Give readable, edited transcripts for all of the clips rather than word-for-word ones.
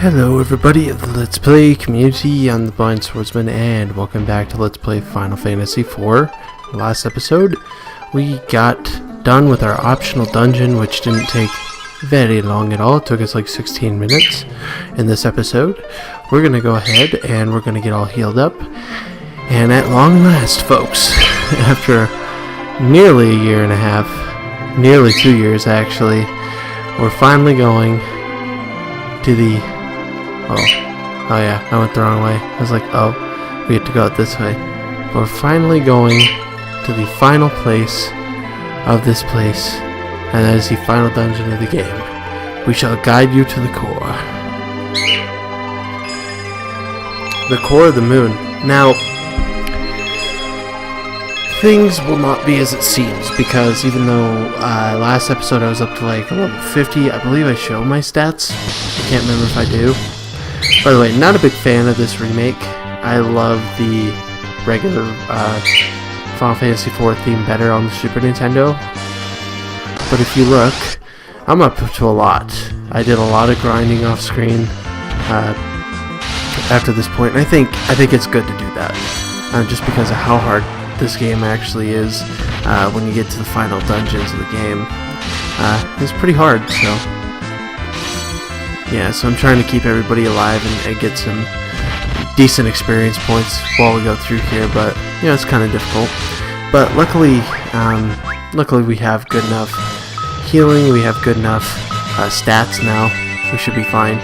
Hello everybody of the Let's Play community, I'm the Blind Swordsman and welcome back to Let's Play Final Fantasy IV. Last episode we got done with our optional dungeon, which didn't take very long at all. It took us like 16 minutes. In this episode we're going to go ahead and we're going to get all healed up, and at long last folks, after nearly a year and a half, nearly 2 years actually, we're finally going to the Oh yeah, I went the wrong way. I was like, oh, we have to go out this way. But we're finally going to the final place of this place, and that is the final dungeon of the game. We shall guide you to the core. The core of the moon. Now, things will not be as it seems, because even though last episode I was up to like level 50, I believe I show my stats. I can't remember if I do. By the way, not a big fan of this remake. I love the regular Final Fantasy IV theme better on the Super Nintendo. But if you look, I'm up to a lot. I did a lot of grinding off screen after this point, and I think it's good to do that, just because of how hard this game actually is. When you get to the final dungeons of the game, it's pretty hard. So. Yeah, so I'm trying to keep everybody alive and get some decent experience points while we go through here, but you know, it's kind of difficult. But luckily we have good enough healing, we have good enough stats now, we should be fine.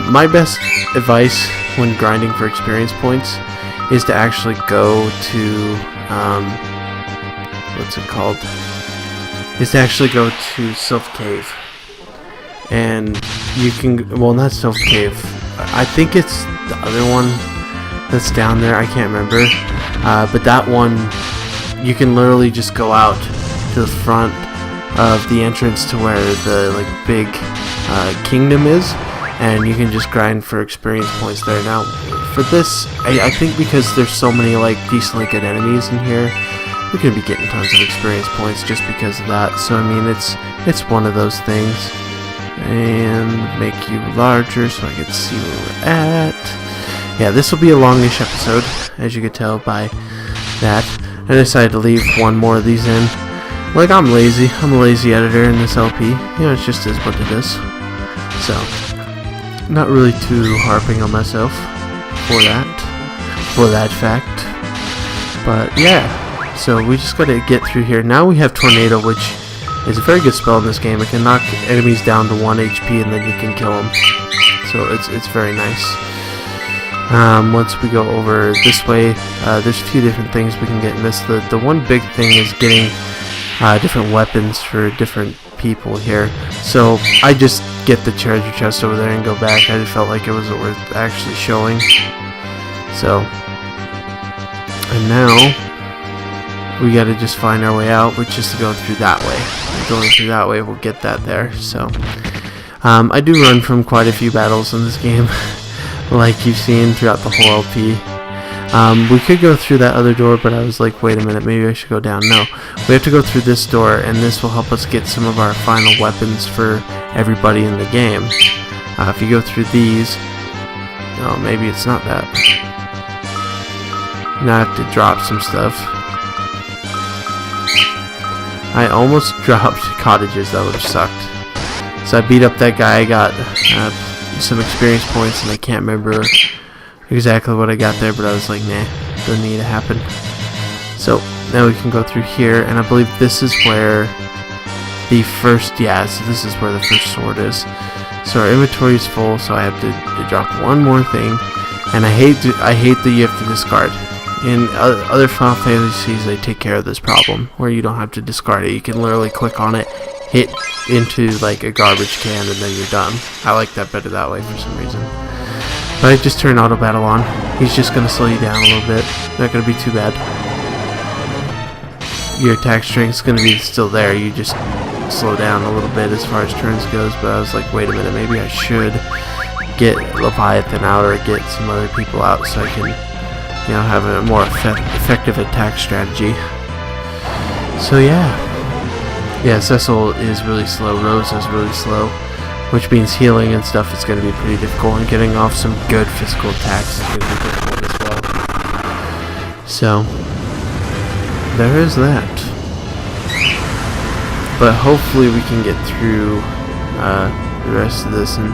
My best advice when grinding for experience points is to actually go to, what's it called? Is to actually go to Sylph Cave. And you can, well, not Sylph Cave, I think it's the other one that's down there, I can't remember, but that one, you can literally just go out to the front of the entrance to where the like big kingdom is, and you can just grind for experience points there. Now, for this, I think because there's so many like decently good enemies in here, we're going to be getting tons of experience points just because of that. So I mean, it's one of those things. And make you larger so I can see where we're at. Yeah, this will be a longish episode, as you could tell by that. I decided to leave one more of these in. Like, I'm lazy. I'm a lazy editor in this LP. You know, it's just is what it is. So, not really too harping on myself for that fact. But yeah, so we just gotta get through here. Now we have Tornado, which is a very good spell in this game. It can knock enemies down to 1 HP and then you can kill them. So it's very nice. Once we go over this way, there's a few different things we can get in this. The one big thing is getting different weapons for different people here. So I just get the treasure chest over there and go back. I just felt like it wasn't worth actually showing. So, and now we gotta just find our way out, which is to go through that way. Going through that way, we'll get that there. So, I do run from quite a few battles in this game, like you've seen throughout the whole LP. We could go through that other door, but I was like, wait a minute, maybe I should go down. No, we have to go through this door, and this will help us get some of our final weapons for everybody in the game. If you go through these, oh, maybe it's not that. Now I have to drop some stuff. I almost dropped cottages, that would have sucked. So I beat up that guy, I got some experience points, and I can't remember exactly what I got there, but I was like, nah, doesn't need to happen. So now we can go through here, and I believe this is where the first, yeah, so this is where the first sword is. So our inventory is full, so I have to drop one more thing, and I hate that you have to discard. In other Final Fantasies, they take care of this problem, where you don't have to discard it. You can literally click on it, hit into like a garbage can, and then you're done. I like that better that way for some reason. But I just turned auto battle on. He's just going to slow you down a little bit. Not going to be too bad. Your attack strength is going to be still there. You just slow down a little bit as far as turns goes. But I was like, wait a minute, maybe I should get Leviathan out or get some other people out so I can, you know, have a more effective attack strategy. So yeah, Cecil is really slow, Rose is really slow, which means healing and stuff is going to be pretty difficult, and getting off some good physical attacks is going to be difficult as well. So, there is that. But hopefully we can get through the rest of this and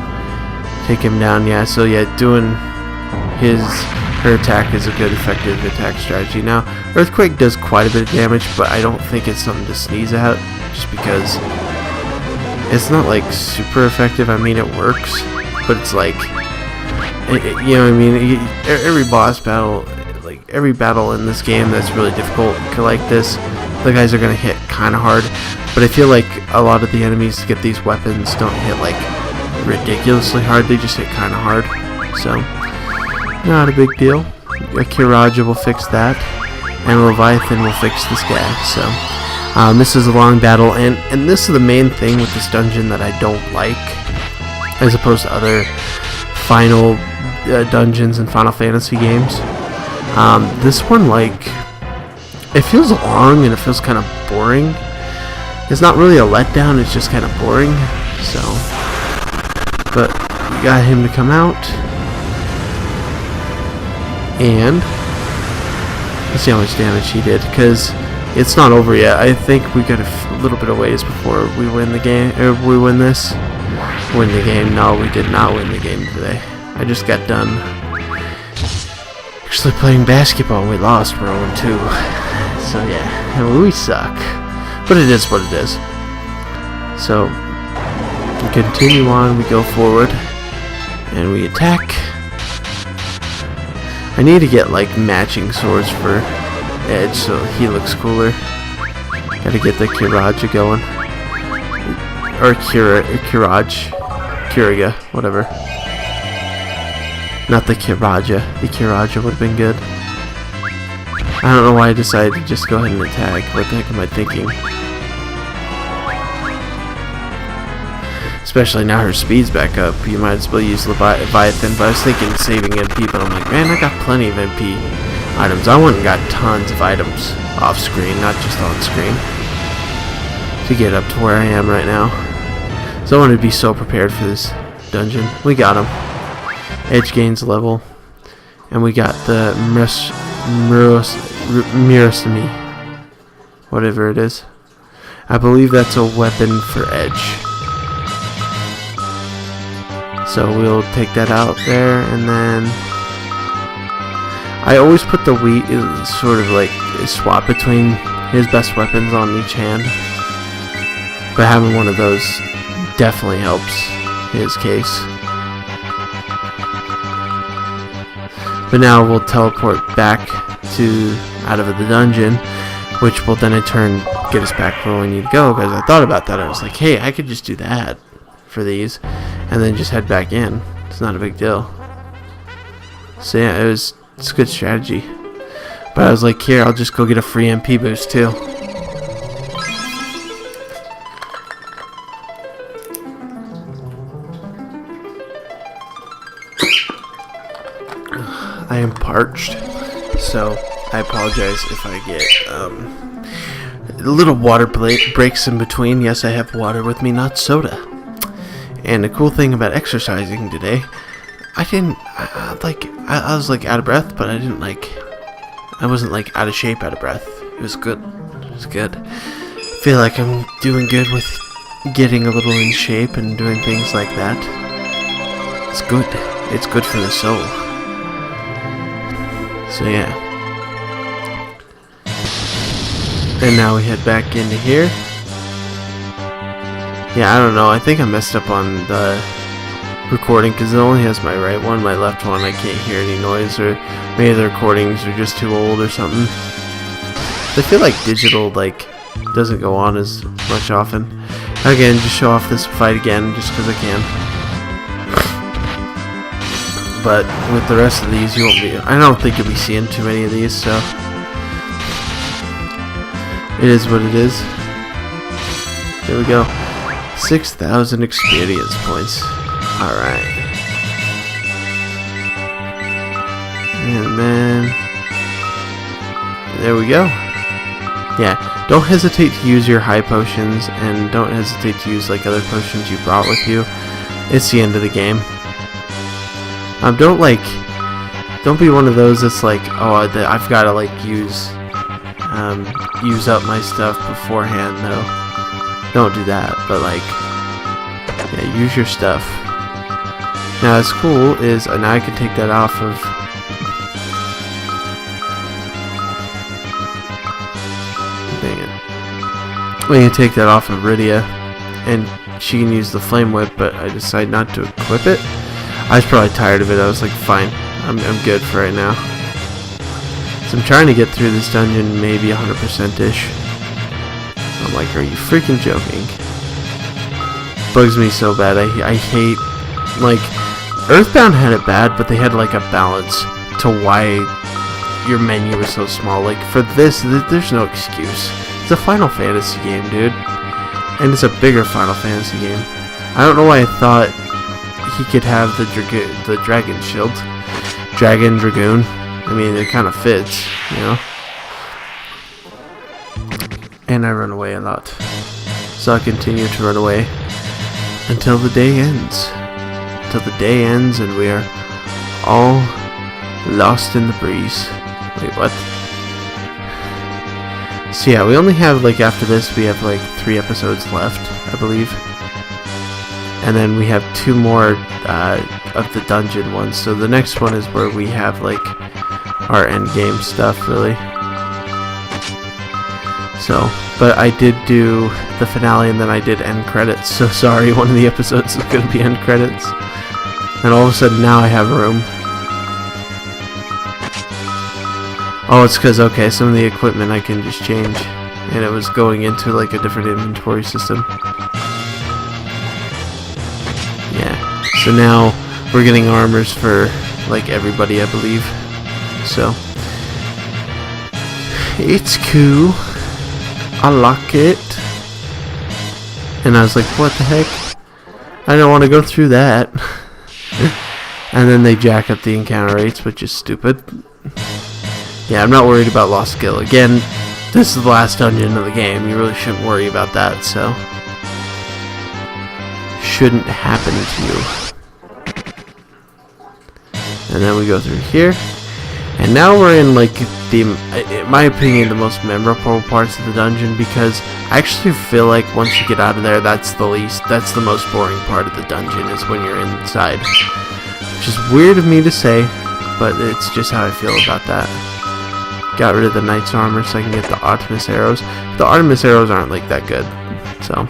take him down. Yeah, so yeah, doing her attack is a good effective attack strategy. Now, Earthquake does quite a bit of damage, but I don't think it's something to sneeze at, just because it's not like super effective. I mean, it works, but it's like, you know what I mean? Every boss battle, like every battle in this game that's really difficult like this, the guys are going to hit kind of hard, but I feel like a lot of the enemies to get these weapons don't hit like ridiculously hard, they just hit kind of hard, so not a big deal. Kiraja will fix that, and Leviathan will fix this guy. So this is a long battle, and this is the main thing with this dungeon that I don't like, as opposed to other final dungeons in Final Fantasy games. This one, like, it feels long and it feels kind of boring. It's not really a letdown, it's just kind of boring. So, but we got him to come out. And let's see how much damage he did, because it's not over yet. I think we got a little bit of ways before we win the game, or we win this. Win the game? No, we did not win the game today. I just got done actually playing basketball and we lost. We're 0-2. So yeah, we suck. But it is what it is. So we continue on, we go forward, and we attack. I need to get like matching swords for Edge so he looks cooler. Gotta get the Kiraja going. Or Kiraja, whatever. Not the Kiraja. The Kiraja would have been good. I don't know why I decided to just go ahead and attack. What the heck am I thinking? Especially now her speed's back up. You might as well use Leviathan, but I was thinking saving MP, but I'm like, man, I got plenty of MP items. I went and got tons of items off screen, not just on screen, to get up to where I am right now. So I wanted to be so prepared for this dungeon. We got him. Edge gains level, and we got the Mirasimi, whatever it is. I believe that's a weapon for Edge. So we'll take that out there, and then I always put the wheat sort of like swap between his best weapons on each hand, but having one of those definitely helps his case. But now we'll teleport back to out of the dungeon, which will then in turn get us back where we need to go, because I thought about that. I was like, hey, I could just do that for these and then just head back in. It's not a big deal. So yeah, it's a good strategy. But I was like, here, I'll just go get a free MP boost too. I am parched, so I apologize if I get little water breaks in between. Yes, I have water with me, not soda. And the cool thing about exercising today, I was like out of breath, but I wasn't like out of shape, out of breath. It was good. It was good. I feel like I'm doing good with getting a little in shape and doing things like that. It's good. It's good for the soul. So yeah. And now we head back into here. Yeah, I don't know. I think I messed up on the recording because it only has my right one, my left one. I can't hear any noise, or maybe the recordings are just too old or something. I feel like digital doesn't go on as much often. Again, just show off this fight again just because I can. But with the rest of these, you won't be. I don't think you'll be seeing too many of these, so it is what it is. There we go. 6,000 experience points. Alright. And then there we go. Yeah, don't hesitate to use your high potions, and don't hesitate to use like other potions you brought with you. it's the end of the game. Don't be one of those that's like, oh, I've got to like use up my stuff beforehand. No, don't do that. But like, yeah, use your stuff. Now, what's cool is now I can take that off of. Dang it. We can take that off of Rydia, and she can use the flame whip. But I decided not to equip it. I was probably tired of it. I was like, fine, I'm good for right now. So I'm trying to get through this dungeon, maybe 100%-ish. I'm like, are you freaking joking? Bugs me so bad. I hate, like, Earthbound had it bad, but they had like a balance to why your menu was so small. Like for this, there's no excuse. It's a Final Fantasy game, dude, and it's a bigger Final Fantasy game. I don't know why I thought he could have the dragon shield. Dragon, Dragoon. I mean, it kind of fits, you know? And I run away a lot. So I continue to run away until the day ends. Until the day ends and we are all lost in the breeze. Wait, what? So yeah, we only have, like, after this, we have, like, 3 episodes left, I believe. And then we have 2 more of the dungeon ones. So the next one is where we have like our end game stuff, really. So, but I did do the finale and then I did end credits. So sorry, one of the episodes is going to be end credits. And all of a sudden now I have room. Oh, it's because, okay, some of the equipment I can just change. And it was going into like a different inventory system. So now we're getting armors for like everybody, I believe. So it's cool. I like it. And I was like, what the heck? I don't want to go through that. And then they jack up the encounter rates, which is stupid. Yeah, I'm not worried about lost skill. Again, this is the last dungeon of the game. You really shouldn't worry about that, so shouldn't happen to you. And then we go through here, and now we're in like in my opinion, the most memorable parts of the dungeon, because I actually feel like once you get out of there, that's the most boring part of the dungeon, is when you're inside. Which is weird of me to say, but it's just how I feel about that. Got rid of the knight's armor so I can get the Artemis arrows. The Artemis arrows aren't like that good, so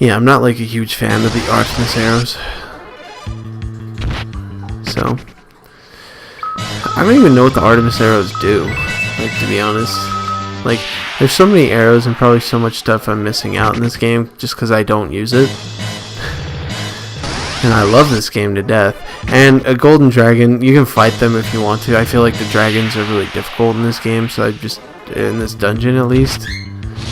yeah, I'm not like a huge fan of the Artemis arrows. So I don't even know what the Artemis arrows do, like, to be honest. Like, there's so many arrows and probably so much stuff I'm missing out in this game just because I don't use it. And I love this game to death. And a golden dragon, you can fight them if you want to. I feel like the dragons are really difficult in this game, so in this dungeon at least.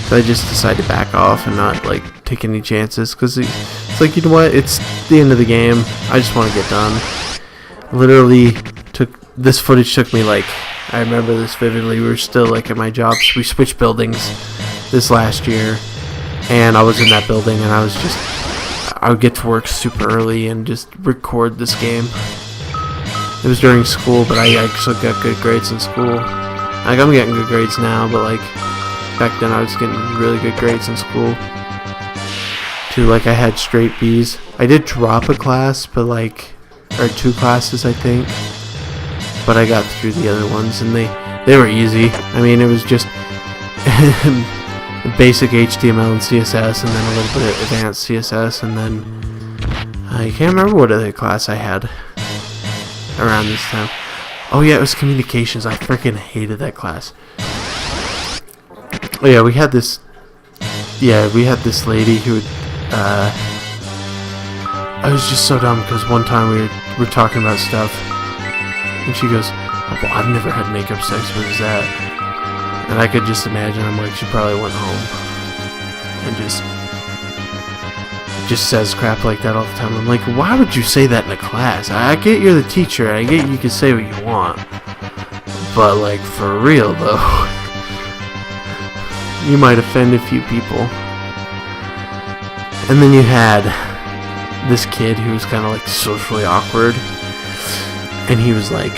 So I just decided to back off and not like take any chances, because it's like, you know what, it's the end of the game. I just want to get done. Literally this footage took me, like, I remember this vividly. We were still like at my job. We switched buildings this last year, and I was in that building, and I would get to work super early and just record this game. It was during school, but I actually got good grades in school. Like, I'm getting good grades now, but like back then I was getting really good grades in school too. Like, I had straight B's. I did drop a class, but like, or 2 classes I think, but I got through the other ones, and they were easy. I mean, it was just basic HTML and CSS, and then a little bit of advanced CSS, and then I can't remember what other class I had around this time. Oh yeah, it was communications. I freaking hated that class. Oh yeah, we had this lady who would, I was just so dumb, because one time we were talking about stuff, and she goes, "Oh, well, I've never had makeup sex, what is that?" And I could just imagine, I'm like, she probably went home and just says crap like that all the time. I'm like, why would you say that in a class? I get you're the teacher, I get you can say what you want, but like, for real though, you might offend a few people. And then you had this kid who was kind of like socially awkward, and he was like,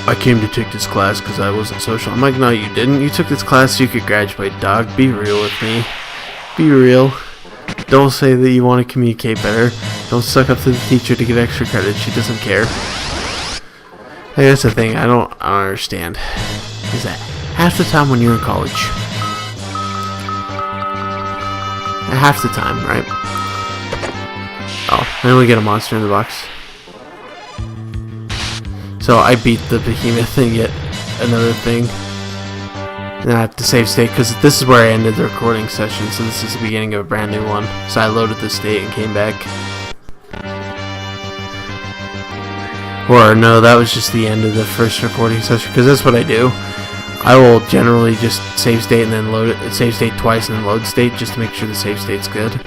I came to take this class because I wasn't social. I'm like, no, you didn't. You took this class so you could graduate, dog. Be real with me. Be real. Don't say that you want to communicate better. Don't suck up to the teacher to get extra credit. She doesn't care. Hey, that's the thing I don't understand. Is that half the time when you're in college, half the time, right? Oh, and we get a monster in the box. So I beat the behemoth and get another thing. And I have to save state because this is where I ended the recording session. So this is the beginning of a brand new one. So I loaded the state and came back. Or no, that was just the end of the first recording session because that's what I do. I will generally just save state and then load it, save state twice and then load state just to make sure the save state's good.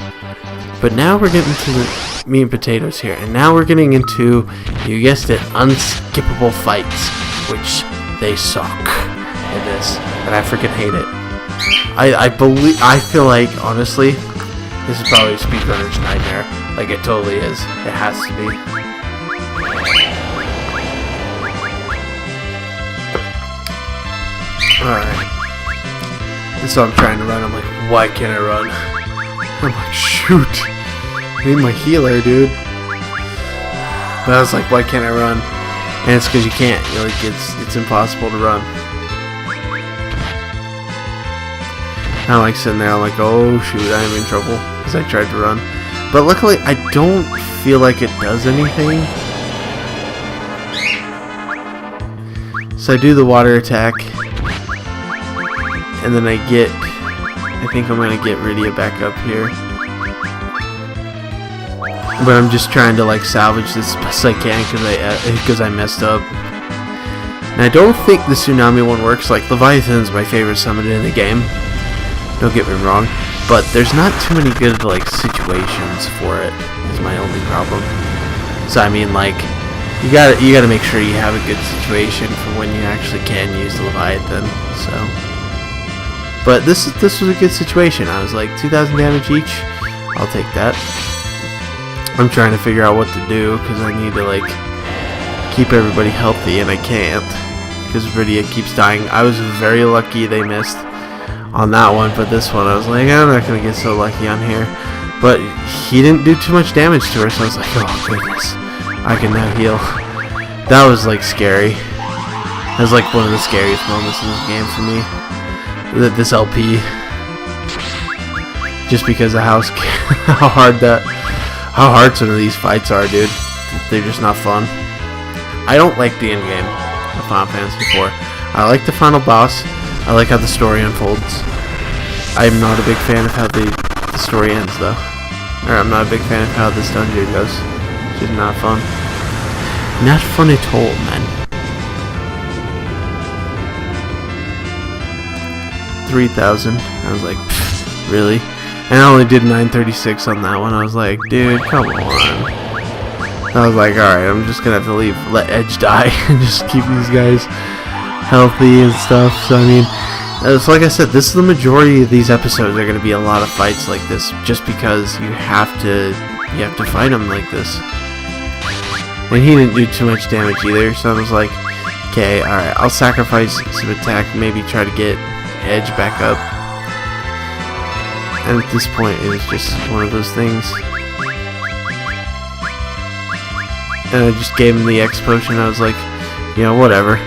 But now we're getting to the meat and potatoes here, and now we're getting into, you guessed it, unskippable fights, which they suck in this, and I freaking hate it. I feel like, honestly, this is probably a speedrunner's nightmare. Like, it totally is. It has to be. Alright. So I'm trying to run. I'm like, why can't I run? I'm like, shoot. I need my healer, dude. But I was like, why can't I run? And it's because you can't. You're like, it's impossible to run. I'm like sitting there. I'm like, oh shoot, I'm in trouble because I tried to run. But luckily, I don't feel like it does anything. So I do the water attack. And then I think I'm going to get Rydia back up here. But I'm just trying to like salvage this as best I can because I messed up. And I don't think the Tsunami one works. Like, Leviathan's my favorite summon in the game. Don't get me wrong. But there's not too many good like situations for it, is my only problem. So I mean, like, you gotta make sure you have a good situation for when you actually can use the Leviathan. So, but this was a good situation. I was like 2,000 damage each. I'll take that. I'm trying to figure out what to do because I need to like keep everybody healthy, and I can't because Rydia keeps dying. I was very lucky they missed on that one, but this one I was like, I'm not gonna get so lucky on here. But he didn't do too much damage to her, so I was like, oh goodness, I can now heal. That was like scary. That was like one of the scariest moments in this game for me. This LP, just because of how hard some of these fights are, dude. They're just not fun. I don't like the end game of Final Fantasy IV. I like the final boss. I like how the story unfolds. I'm not a big fan of how the story ends, though. Or I'm not a big fan of how this dungeon goes. It's just not fun. Not fun at all, man. 3,000. I was like, really? And I only did 936 on that one. I was like, dude, come on. I was like, alright, I'm just gonna have to let Edge die and just keep these guys healthy and stuff. So I mean, it's like I said, this is the majority of these episodes are gonna be a lot of fights like this, just because you have to fight them like this. And he didn't do too much damage either, so I was like, okay, alright, I'll sacrifice some attack, maybe try to get Edge back up. And at this point, it was just one of those things. And I just gave him the X potion. I was like, you know, whatever.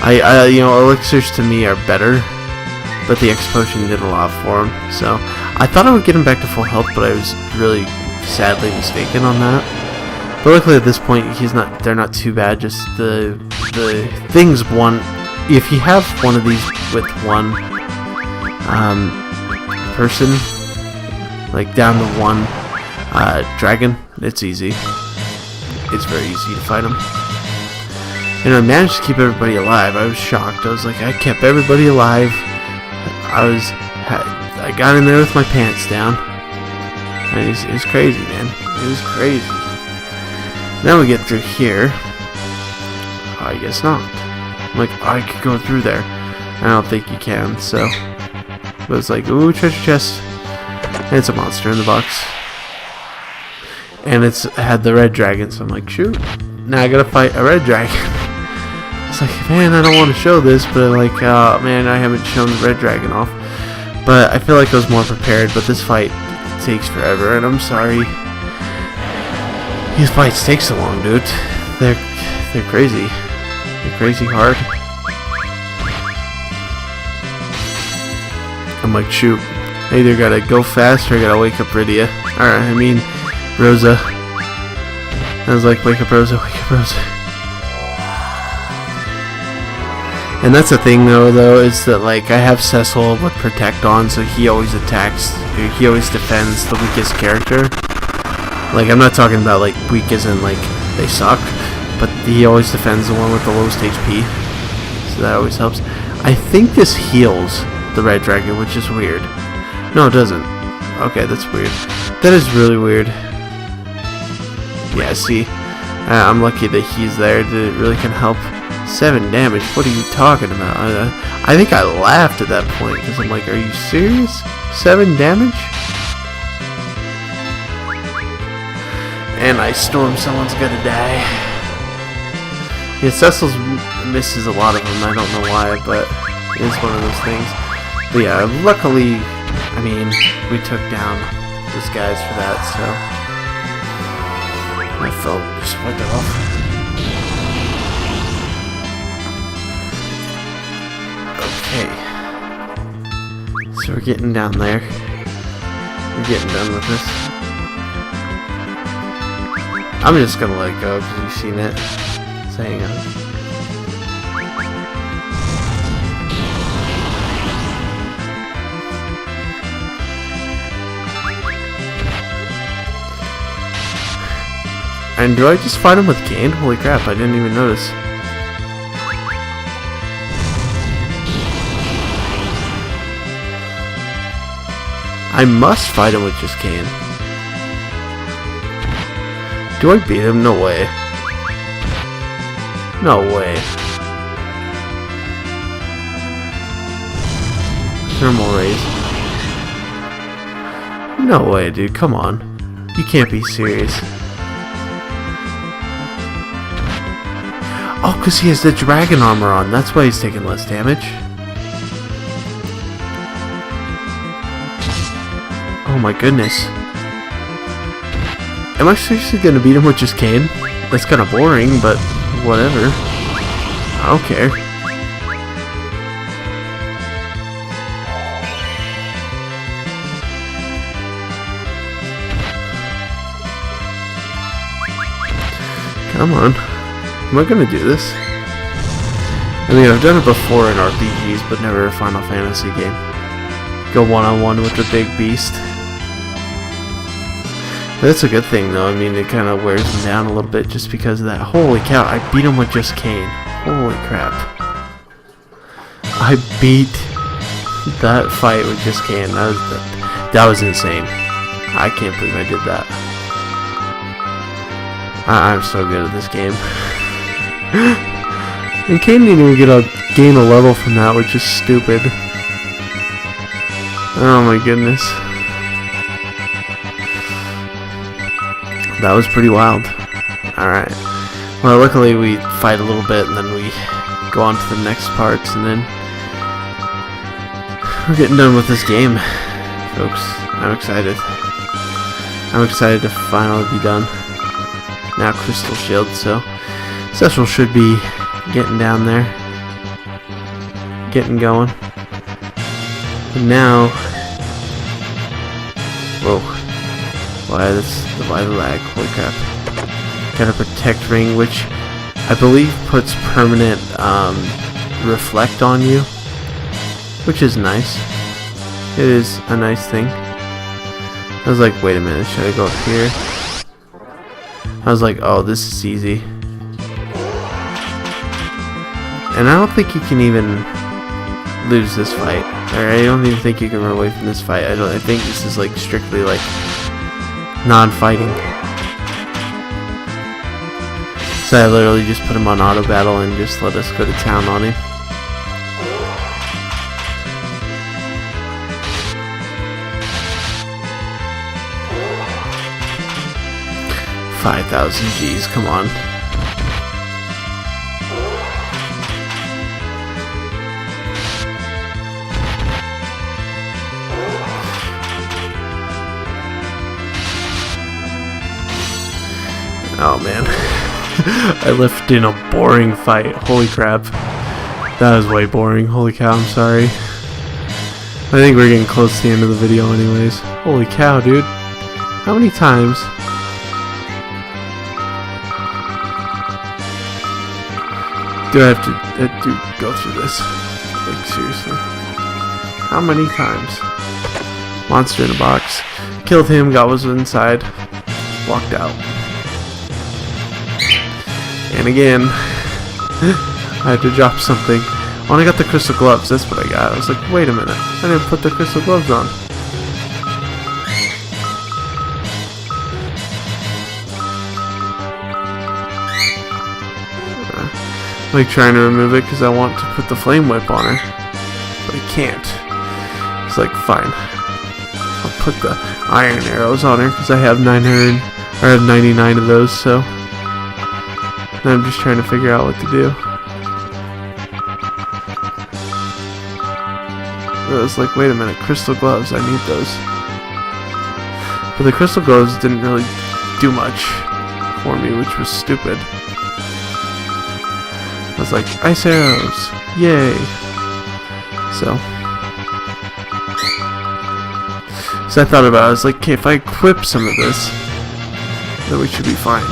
You know, elixirs to me are better, but the X potion did a lot for him. So I thought I would get him back to full health, but I was really sadly mistaken on that. But luckily at this point, they're not too bad. Just the things if you have one of these with one person, like down to one dragon, it's easy. It's very easy to fight them. And I managed to keep everybody alive. I was shocked. I was like, I kept everybody alive. I got in there with my pants down. And it was crazy, man. It was crazy. Now we get through here. I guess not. I'm like, I could go through there. I don't think you can, so. But it's like, ooh, treasure chest. And it's a monster in the box. And it's had the red dragon, so I'm like, shoot. Now I gotta fight a red dragon. It's like, man, I don't want to show this, but like, man, I haven't shown the red dragon off. But I feel like I was more prepared, but this fight takes forever, and I'm sorry. These fights take so long, dude. They're crazy. They're crazy hard. I'm like, shoot. I either gotta go fast or I gotta wake up Rydia. Rosa. I was like, wake up Rosa, wake up Rosa. And that's the thing though, is that like I have Cecil with Protect on, so he always attacks, he always defends the weakest character. Like, I'm not talking about like weak as in like they suck, but he always defends the one with the lowest HP. So that always helps. I think this heals the red dragon, which is weird. No, it doesn't. Okay, that's weird. That is really weird. Yeah, see, I'm lucky that he's there. It really can help. 7 damage? What are you talking about? I think I laughed at that point because I'm like, are you serious? 7 damage? And I storm, someone's gonna die. Yeah, Cecil's misses a lot of them. I don't know why, but it's one of those things. But yeah, luckily, I mean, we took down those guys for that, so my phone just went off. Okay, so we're getting down there. We're getting done with this. I'm just gonna let it go because you've seen it. So hang on. And do I just fight him with Kain? Holy crap, I didn't even notice. I must fight him with just Kain. Do I beat him? No way. No way. Thermal rays. No way, dude. Come on. You can't be serious. Oh, because he has the dragon armor on. That's why he's taking less damage. Oh my goodness. Am I seriously gonna beat him with just Kain? That's kinda boring, but whatever. I don't care. Come on. Am I gonna do this? I mean, I've done it before in RPGs, but never a Final Fantasy game. Go one-on-one with the big beast. That's a good thing, though. I mean, it kind of wears him down a little bit just because of that. Holy cow, I beat him with just Kain. Holy crap. I beat that fight with just Kain. That was insane. I can't believe I did that. I'm so good at this game. And Kain didn't even gain a level from that, which is stupid. Oh my goodness. That was pretty wild. Alright. Well, luckily we fight a little bit and then we go on to the next parts and then we're getting done with this game, folks. I'm excited. I'm excited to finally be done. Now Crystal Shield, so Cecil should be getting down there. Getting going. And now... Whoa. Why the lag? Holy crap. Got a Protect Ring, which I believe puts permanent reflect on you, which is nice. It is a nice thing. I was like, wait a minute, should I go up here? I was like, oh, this is easy. And I don't think you can even lose this fight. Or I don't even think you can run away from this fight. I think this is like strictly like non-fighting. So I literally just put him on auto battle and just let us go to town on him. 5,000 G's, come on. Oh man, I left in a boring fight. Holy crap. That was way boring. Holy cow, I'm sorry. I think we're getting close to the end of the video anyways. Holy cow, dude. How many times? Do I have to go through this? Like, seriously. How many times? Monster in a box. Killed him, got what was inside. Walked out. And again, I had to drop something. When I got the crystal gloves, that's what I got. I was like, wait a minute, I didn't put the crystal gloves on. Like trying to remove it because I want to put the flame whip on her, but I can't. It's like, fine, I'll put the iron arrows on her because I have 900, or I have 99 of those, so. And I'm just trying to figure out what to do. I was like, wait a minute, crystal gloves, I need those. But the crystal gloves didn't really do much for me, which was stupid. I was like, ice arrows, yay. So I thought about it, I was like, okay, if I equip some of this, then we should be fine.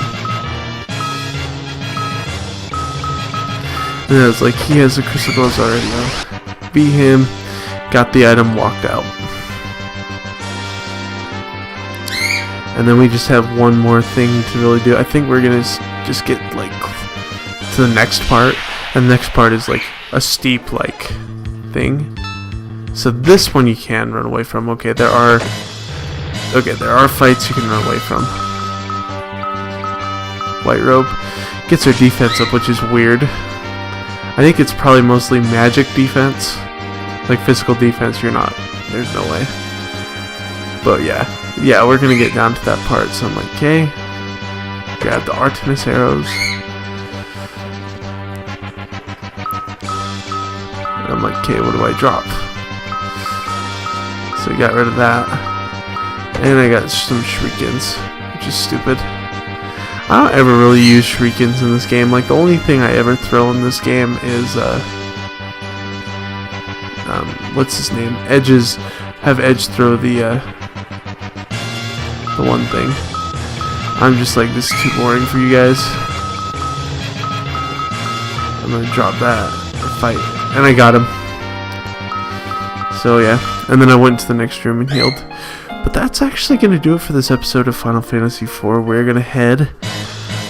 And I was like, he has the crystal gloves already though. Beat him, got the item, walked out. And then we just have one more thing to really do. I think we're gonna just get like to the next part. And the next part is like a steep like thing. So this one you can run away from. Okay, there are fights you can run away from. White robe gets her defense up, which is weird. I think it's probably mostly magic defense. Like physical defense, there's no way. But yeah, we're gonna get down to that part. So I'm like, okay, grab the Artemis arrows. And I'm like, okay, what do I drop? So I got rid of that. And I got some shurikens, which is stupid. I don't ever really use shurikens in this game. Like, the only thing I ever throw in this game is, what's his name? Have Edge throw the one thing. I'm just like, this is too boring for you guys. I'm gonna drop that and fight. And I got him. So yeah. And then I went to the next room and healed. But that's actually going to do it for this episode of Final Fantasy IV. We're going to head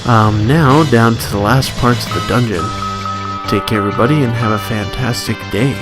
now down to the last parts of the dungeon. Take care, everybody, and have a fantastic day.